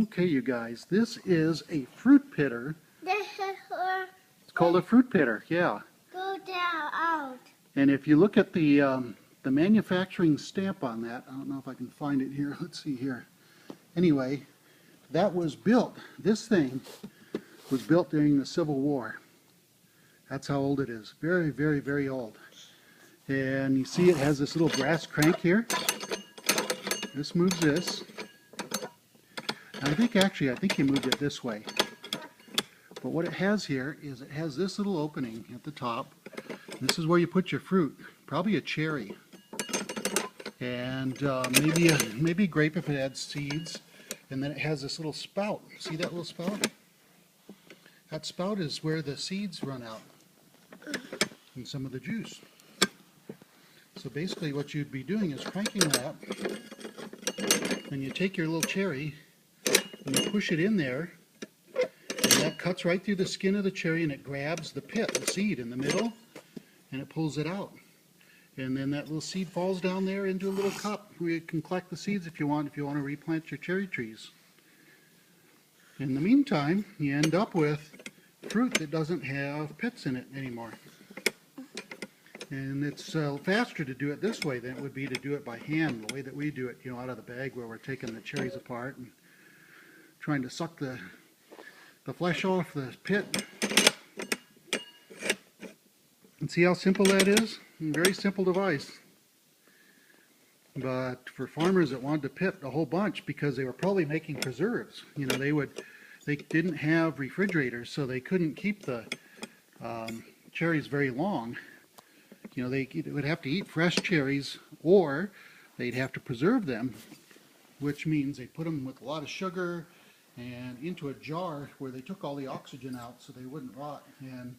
Okay, you guys, this is a fruit pitter. This is where It's called a fruit pitter, yeah. go down out. And if you look at the manufacturing stamp on that, I don't know if I can find it here. Let's see here. Anyway, that was built. This thing was built during the Civil War. That's how old it is. Very, very, very old. And you see it has this little brass crank here. This moves this. And I think you moved it this way. But what it has here is it has this little opening at the top. This is where you put your fruit, probably a cherry, and maybe grape if it had seeds. And then it has this little spout. See that little spout? That spout is where the seeds run out and some of the juice. So basically what you'd be doing is cranking that, and you take your little cherry and you push it in there, and that cuts right through the skin of the cherry, and it grabs the pit, the seed in the middle, and it pulls it out. And then that little seed falls down there into a little cup where you can collect the seeds if you want to replant your cherry trees. In the meantime, you end up with fruit that doesn't have pits in it anymore. And it's faster to do it this way than it would be to do it by hand, the way that we do it, out of the bag, where we're taking the cherries apart and trying to suck the flesh off the pit. And see how simple that is? Very simple device. But for farmers that wanted to pit a whole bunch, because they were probably making preserves, they didn't have refrigerators, so they couldn't keep the cherries very long. They would have to eat fresh cherries, or they'd have to preserve them, which means they put them with a lot of sugar and into a jar where they took all the oxygen out so they wouldn't rot. And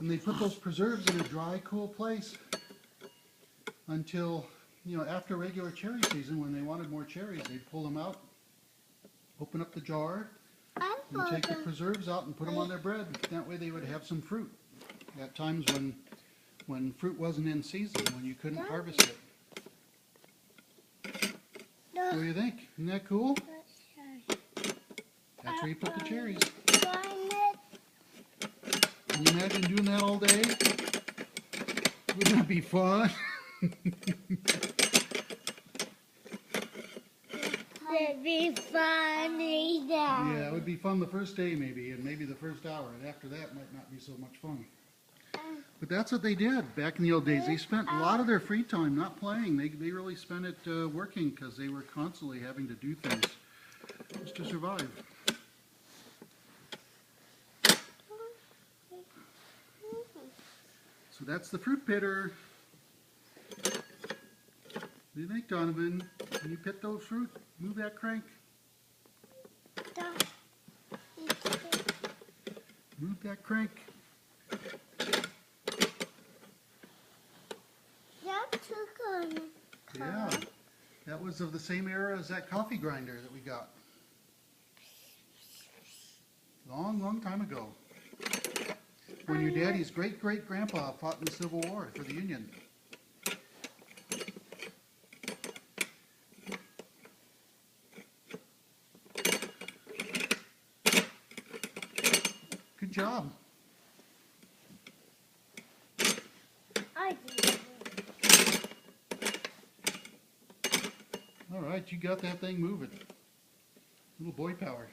they put those preserves in a dry, cool place until, after regular cherry season, when they wanted more cherries, they'd pull them out, open up the jar, and take the preserves out and put them on their bread. That way they would have some fruit at times when fruit wasn't in season, when you couldn't harvest it. What do you think? Isn't that cool? That's where you put the cherries. Can you imagine doing that all day? Wouldn't that be fun? It'd be funny now. Yeah, it would be fun the first day maybe, and maybe the first hour, and after that might not be so much fun. But that's what they did back in the old days. They spent a lot of their free time not playing. They really spent it working, because they were constantly having to do things just to survive. So that's the fruit pitter. What do you think, Donovan? Can you pit those fruit? Move that crank. Move that crank. Yeah, that was of the same era as that coffee grinder that we got. Long, long time ago. When your daddy's great-great-grandpa fought in the Civil War for the Union. Good job. I did. All right, you got that thing moving. Little boy power.